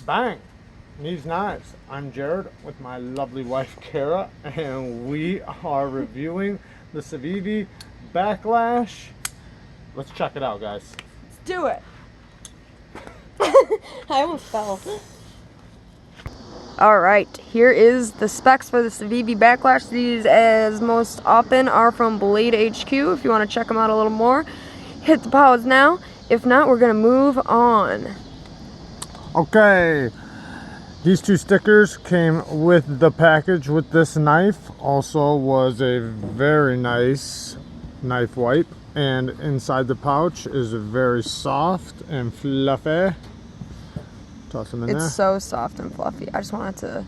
Bang! Neeves Knives. I'm Jared with my lovely wife Kara, and we are reviewing the Civivi Backlash. Let's check it out, guys. Let's do it. I almost fell. Alright, here is the specs for the Civivi Backlash. These, as most often, are from Blade HQ. If you want to check them out a little more, hit the pause now. If not, we're going to move on. Okay, these two stickers came with the package with this knife. Also was a very nice knife wipe, and inside the pouch is very soft and fluffy. Toss them in there. It's so soft and fluffy. I just wanted to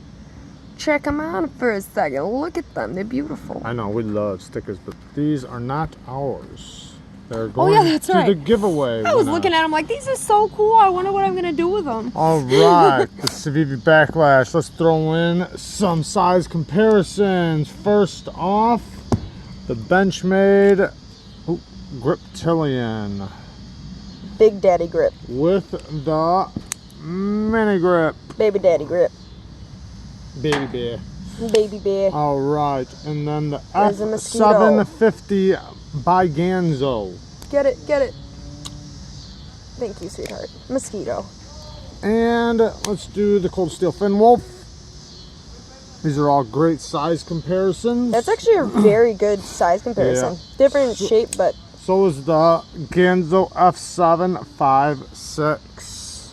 check them out for a second. Look at them, they're beautiful. I know, we love stickers, but these are not ours. They're going to right. the giveaway. I was looking at them like, these are so cool. I wonder what I'm going to do with them. All right, the Civivi Backlash. Let's throw in some size comparisons. First off, the Benchmade Griptilian. Big Daddy grip. With the Mini Grip. Baby Daddy grip. Baby bear. Baby bear. All right, and then the There's a mosquito. F750 by Ganzo. Get it, get it. Thank you, sweetheart. Mosquito. And let's do the Cold Steel Fin Wolf. These are all great size comparisons. That's actually a very good size comparison. Yeah. Different shape, but... So is the Ganzo F756.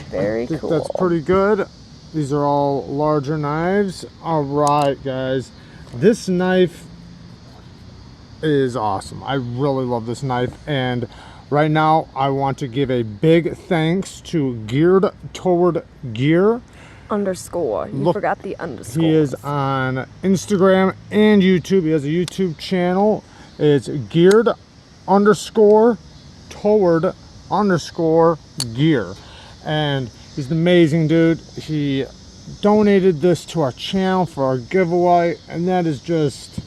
Very cool. That's pretty good. These are all larger knives. All right, guys. This knife is awesome. I really love this knife, and right now I want to give a big thanks to Geared Toward Gear Underscore. You forgot the underscore. He is on Instagram and YouTube. He has a YouTube channel. It's Geared Toward Gear, and he's an amazing dude. He donated this to our channel for our giveaway, and that is just,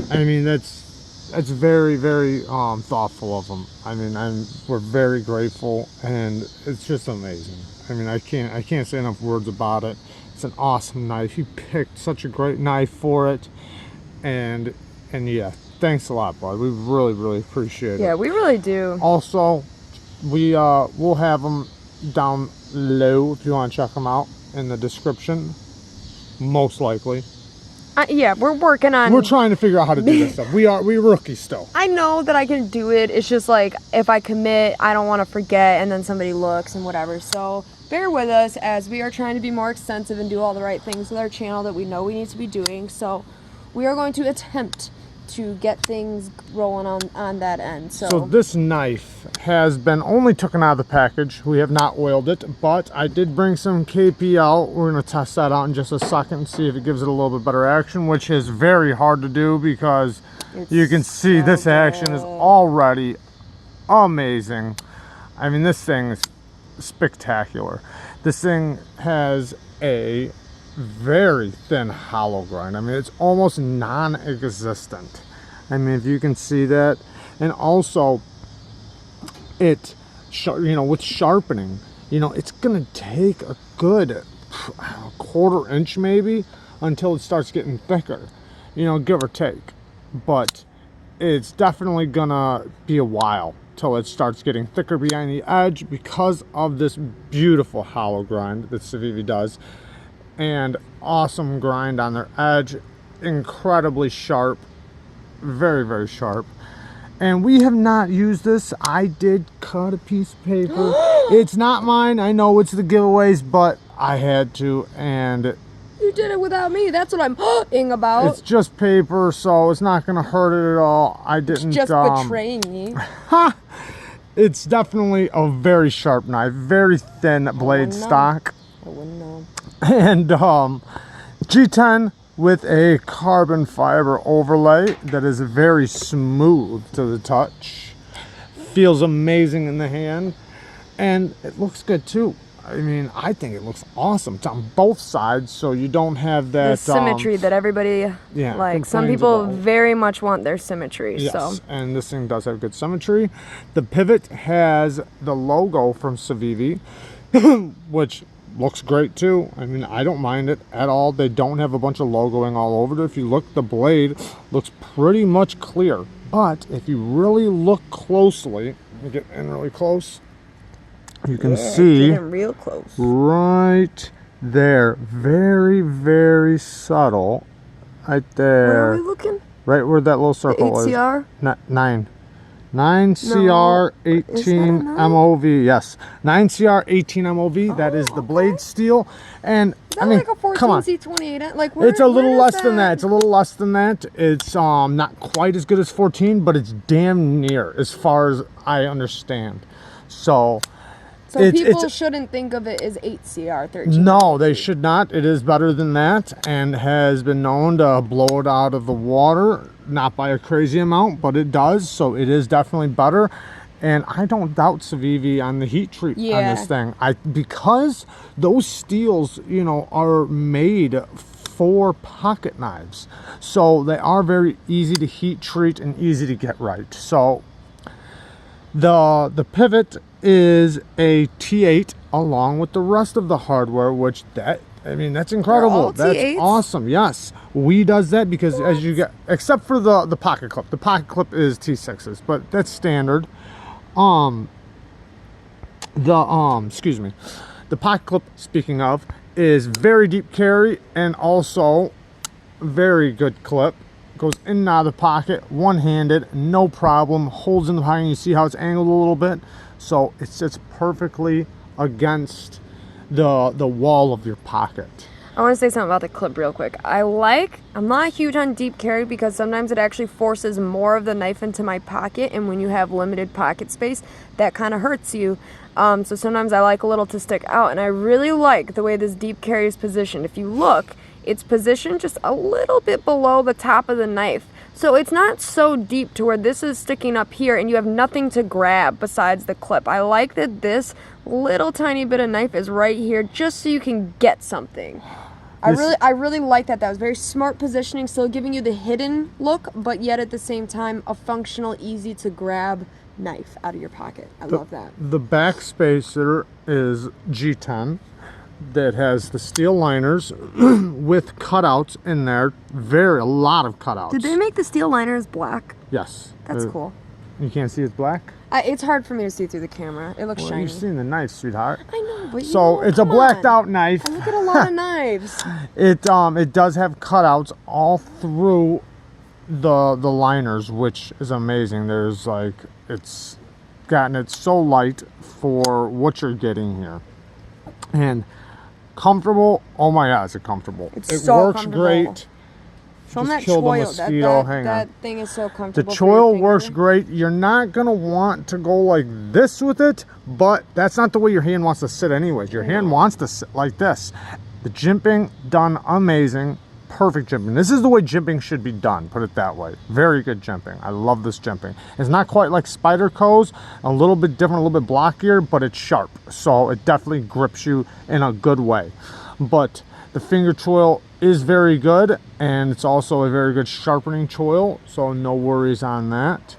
I mean, that's very, very thoughtful of him. I mean, we're very grateful, and it's just amazing. I mean, I can't say enough words about it. It's an awesome knife. He picked such a great knife for it, and yeah, thanks a lot, bud. We really, really appreciate it. Yeah, we really do. Also, we'll have them down low if you want to check them out in the description, most likely. Yeah, we're working on... We're trying to figure out how to do this stuff. We're rookies still. I know that I can do it. It's just like, if I commit, I don't want to forget, and then somebody looks and whatever. So bear with us as we are trying to be more extensive and do all the right things with our channel that we know we need to be doing. So we are going to attempt to get things rolling on that end. So this knife has been only taken out of the package. We have not oiled it, but I did bring some KP out. We're going to test that out in just a second and see if it gives it a little bit better action, which is very hard to do because you can see this action is already amazing. I mean, this thing is spectacular. This thing has a very thin hollow grind. I mean, it's almost non-existent. I mean, if you can see that. And also, it, with sharpening, it's gonna take a good quarter inch maybe until it starts getting thicker, give or take. But it's definitely gonna be a while till it starts getting thicker behind the edge because of this beautiful hollow grind that Civivi does. And awesome grind on their edge, incredibly sharp, very, very sharp. And we have not used this. I did cut a piece of paper. It's not mine. I know it's the giveaways, but I had to, and you did it without me. That's what I'm ing about. It's just paper, so it's not gonna hurt it at all. I didn't just betraying me. It's definitely a very sharp knife, very thin blade stock. I wouldn't know. And G10 with a carbon fiber overlay that is very smooth to the touch. Feels amazing in the hand, and it looks good too. I mean, I think it looks awesome. It's on both sides, so you don't have that the symmetry that everybody like. Some people very much want their symmetry. Yes, so. And this thing does have good symmetry. The pivot has the logo from Civivi, which looks great too. I mean, I don't mind it at all. They don't have a bunch of logoing all over it. If you look, the blade looks pretty much clear. But if you really look closely, let me get in really close. You can see getting real close. Right there, very, very subtle, right there. Where are we looking? Right where that little circle the 8CR? is. 9 CR 18 MOV. Yes, 9 CR 18 MOV. That is the blade steel, and I mean, like a 14C28. Like it's a little less than that. It's a little less than that. It's not quite as good as 14, but it's damn near as far as I understand. So people shouldn't think of it as 8CR 13. No, they should not. It is better than that and has been known to blow it out of the water. Not by a crazy amount, but it does. So it is definitely better. And I don't doubt Civivi on the heat treat on this thing. Because those steels, you know, are made for pocket knives. So they are very easy to heat treat and easy to get right. So the pivot is a T8 along with the rest of the hardware, which that's incredible. That's awesome. Yes, we does that because as you get, except for the pocket clip. The pocket clip is T6s, but that's standard. Excuse me. The pocket clip, speaking of, is very deep carry and also very good clip. Goes in and out of the pocket, one-handed, no problem. Holds in the pocket. You see how it's angled a little bit, so it sits perfectly against the wall of your pocket. I want to say something about the clip real quick. I'm not huge on deep carry because sometimes it actually forces more of the knife into my pocket, and when you have limited pocket space, that kind of hurts you. So sometimes I like a little to stick out, and I really like the way this deep carry is positioned. If you look, it's positioned just a little bit below the top of the knife. So it's not so deep to where this is sticking up here and you have nothing to grab besides the clip. I like that this little tiny bit of knife is right here just so you can get something. I really like that. That was very smart positioning, still giving you the hidden look, but yet at the same time a functional, easy to grab knife out of your pocket. I love that. The back spacer is G10. That has the steel liners with cutouts in there. A lot of cutouts. Did they make the steel liners black? Yes. That's cool. You can't see it's black? It's hard for me to see through the camera. It looks shiny. You've seen the knife, sweetheart. I know, but it's a blacked out knife. I look at a lot of knives. It does have cutouts all through the liners, which is amazing. There's like, it's gotten it so light for what you're getting here. And comfortable. Oh my god, is it comfortable? It so works great. From that choil, that thing is so comfortable. The choil works great. You're not gonna want to go like this with it, but that's not the way your hand wants to sit anyways. Your hand wants to sit like this. The jimping done amazing. Perfect jimping. This is the way jimping should be done, put it that way. Very good jimping. I love this jimping. It's not quite like Spyderco's, a little bit different, a little bit blockier, but it's sharp. So it definitely grips you in a good way. But the finger choil is very good, and it's also a very good sharpening choil, so no worries on that.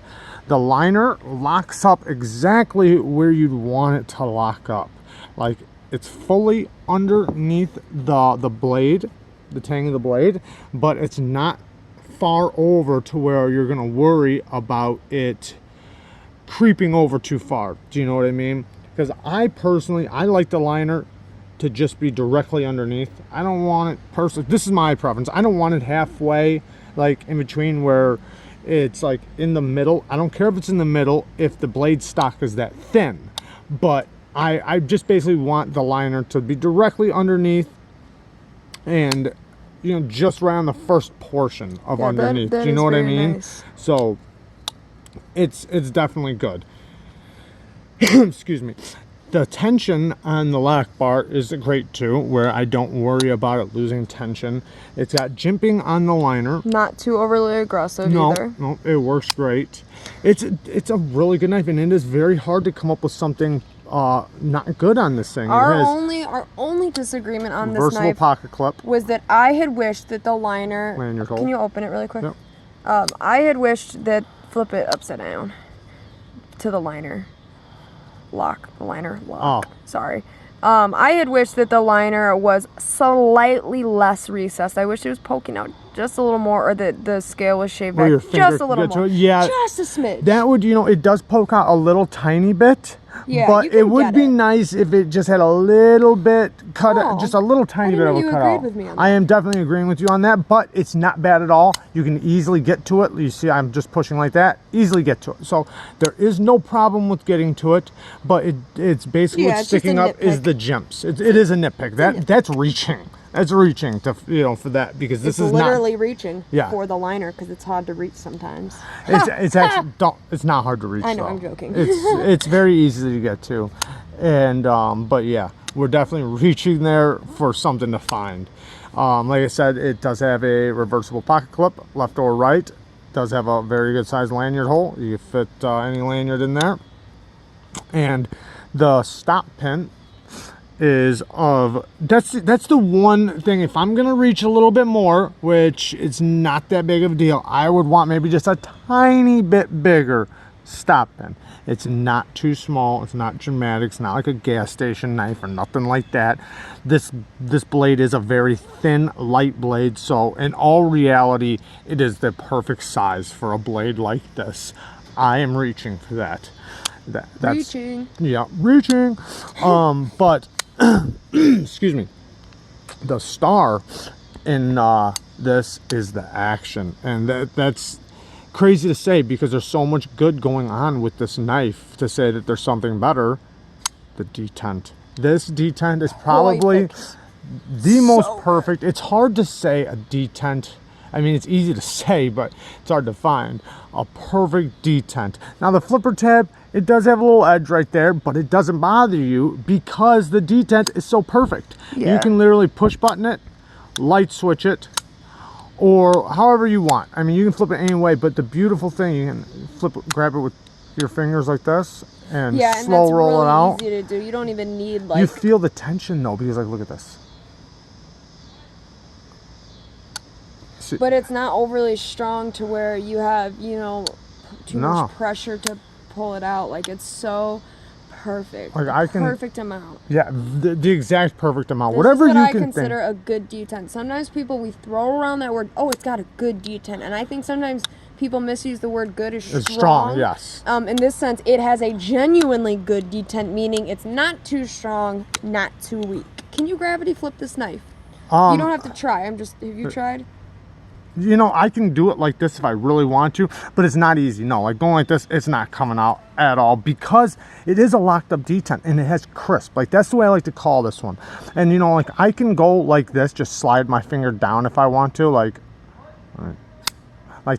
The liner locks up exactly where you'd want it to lock up. Like, it's fully underneath the blade, the tang of the blade, but it's not far over to where you're gonna worry about it creeping over too far. Do you know what I mean? Because I like the liner to just be directly underneath. I don't want it personally, this is my preference, I don't want it halfway, like in between where it's like in the middle. I don't care if it's in the middle if the blade stock is that thin, but I just basically want the liner to be directly underneath and, you know, just right on the first portion of underneath. Do you know what I mean? Nice. So it's definitely good. Excuse me. The tension on the lock bar is great too, where I don't worry about it losing tension. It's got jimping on the liner. Not too overly aggressive either. No, it works great. It's a really good knife, and it is very hard to come up with something not good on this thing. Our only disagreement on this reversible knife pocket clip was that I had wished that the liner. lanyard hole. Can you open it really quick? Yep. I had wished that flip it upside down to the liner lock. The liner lock. Oh. Sorry. I had wished that the liner was slightly less recessed. I wish it was poking out just a little more, or that the scale was shaved back just a little more. Yeah, just a smidge. That would, it does poke out a little tiny bit. Yeah, but it would be nice if it just had a little bit cut, just a little tiny bit of a cutout. With me on that. I am definitely agreeing with you on that, but it's not bad at all. You can easily get to it. You see, I'm just pushing like that. Easily get to it. So there is no problem with getting to it, but it's basically what's sticking up is the jimps. It is a nitpick. That's reaching. That's reaching to for that, because this is literally not reaching for the liner, because it's hard to reach sometimes. It's actually it's not hard to reach. I know, though. I'm joking. It's very easy to get to, and but yeah, we're definitely reaching there for something to find. Like I said, it does have a reversible pocket clip, left or right. It does have a very good sized lanyard hole. You can fit any lanyard in there, and the stop pin is that's the one thing. If I'm gonna reach a little bit more, which it's not that big of a deal, I would want maybe just a tiny bit bigger stop pin. It's not too small, it's not dramatic, it's not like a gas station knife or nothing like that. This blade is a very thin, light blade, so in all reality it is the perfect size for a blade like this. I am reaching for that. That's reaching. Yeah, reaching. But excuse me, the star in this is the action, and that's crazy to say, because there's so much good going on with this knife to say that there's something better. The detent. This detent is probably the most perfect. It's hard to say a detent. I mean, it's easy to say, but it's hard to find a perfect detent. Now the flipper tab, it does have a little edge right there, but it doesn't bother you because the detent is so perfect. Yeah. You can literally push button it, light switch it, or however you want. I mean, you can flip it any way, but the beautiful thing, you can grab it with your fingers like this and slow roll it out. Easy to do. You don't even need like. You feel the tension though, because like, look at this. But it's not overly strong to where you have, too much pressure to pull it out. Like, it's so perfect. Like perfect amount. Yeah, the exact perfect amount. This Whatever is what you I can consider a good detent. Sometimes we throw around that word, oh, it's got a good detent. And I think sometimes people misuse the word good as strong. It's strong, yes. In this sense, it has a genuinely good detent, meaning it's not too strong, not too weak. Can you gravity flip this knife? You don't have to try. Have you tried? I can do it like this if I really want to, but it's not easy. No, like going like this, it's not coming out at all, because it is a locked up detent and it has crisp. Like, that's the way I like to call this one. And like I can go like this, just slide my finger down if I want to, like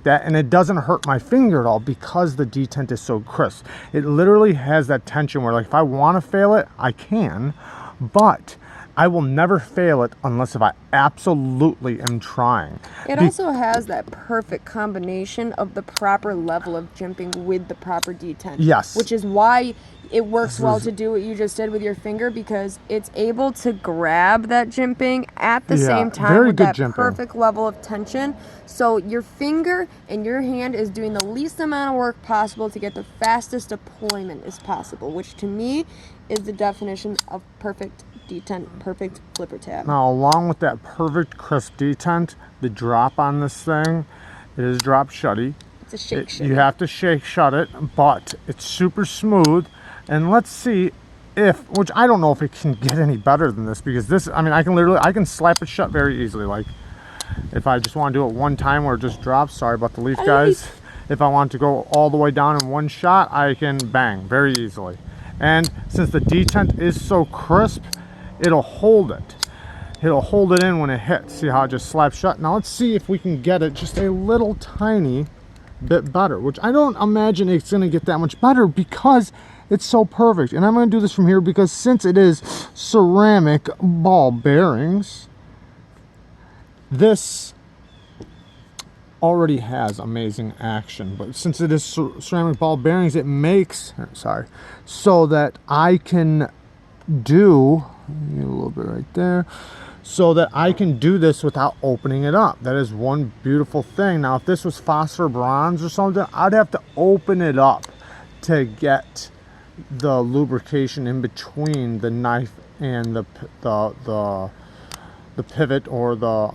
that, and it doesn't hurt my finger at all because the detent is so crisp. It literally has that tension where, like, if I want to fail it, I can, but I will never fail it unless if I absolutely am trying. It also has that perfect combination of the proper level of jimping with the proper detent. Yes. Which is why it works well to do what you just did with your finger, because it's able to grab that jimping at the same time with that perfect level of tension. So your finger and your hand is doing the least amount of work possible to get the fastest deployment as possible, which to me is the definition of perfect detent, perfect flipper tab. Now, along with that perfect crisp detent, the drop on this thing, it is drop shutty. It's a shake shut. You have to shake shut it, but it's super smooth. And let's see which I don't know if it can get any better than this, because this, I mean, I can slap it shut very easily. Like, if I just want to do it one time where it just drops, sorry about the leaf, guys. If I want to go all the way down in one shot, I can bang very easily. And since the detent is so crisp, it'll hold it. It'll hold it in when it hits. See how it just slaps shut? Now let's see if we can get it just a little tiny bit better, which I don't imagine it's going to get that much better because it's so perfect. And I'm going to do this from here because since it is ceramic ball bearings, this already has amazing action, but since it is ceramic ball bearings, it makes, so that I can do a little bit right there, so that I can do this without opening it up. That is one beautiful thing. Now, if this was phosphor bronze or something, I'd have to open it up to get the lubrication in between the knife and the pivot or the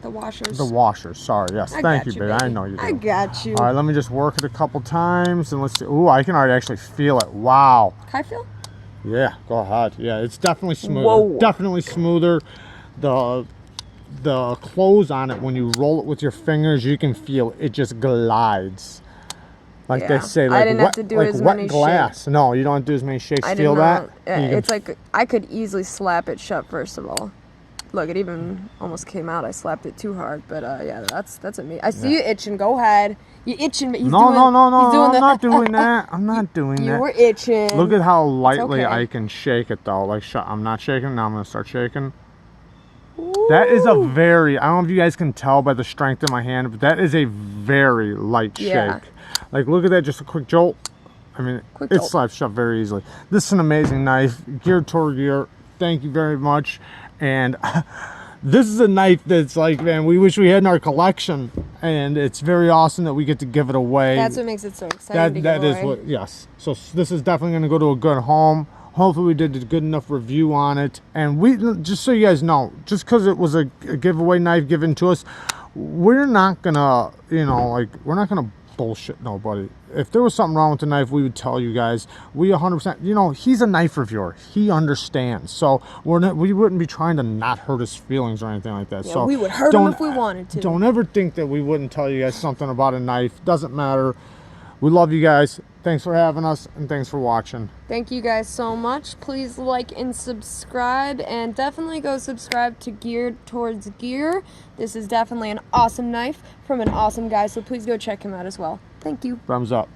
washers. The washers. Sorry. Yes. Thank you, baby. I know you do. I got you. All right. Let me just work it a couple times and let's see. Ooh, I can already actually feel it. Wow. Can I feel? Yeah. Go ahead. Yeah, it's definitely smoother. Whoa. Definitely smoother. The close on it, when you roll it with your fingers, you can feel it just glides. Like they say, like I didn't have to do as many glass. shakes. No, you don't have to do as many shakes. I Feel that? It's like I could easily slap it shut. First of all, look, it even almost came out. I slapped it too hard, but yeah, that's amazing. I see you itching. Go ahead. You itching? But no. I'm not doing that. I'm not doing that. You were itching. Look at how lightly okay. I can shake it though. Like I'm not shaking. Now I'm gonna start shaking. Ooh. That is a very, I don't know if you guys can tell by the strength of my hand, but that is a very light shake. Like, look at that, just a quick jolt. I mean, it slides shut very easily. This is an amazing knife, geared toward gear. Thank you very much. And this is a knife that's like, man, we wish we had in our collection. And it's very awesome that we get to give it away. That's what makes it so exciting. That is what, yes. So this is definitely going to go to a good home. Hopefully we did a good enough review on it. And we, just so you guys know, just because it was a giveaway knife given to us, we're not gonna, you know, like, we're not gonna bullshit nobody. If there was something wrong with the knife, we would tell you guys. We 100%, you know, he's a knife reviewer. He understands. So we wouldn't be trying to not hurt his feelings or anything like that. Yeah, so we would hurt him if we wanted to. Don't ever think that we wouldn't tell you guys something about a knife. Doesn't matter. We love you guys. Thanks for having us, and thanks for watching. Thank you guys so much. Please like and subscribe, and definitely go subscribe to Geared Towards Gear. This is definitely an awesome knife from an awesome guy, so please go check him out as well. Thank you. Thumbs up.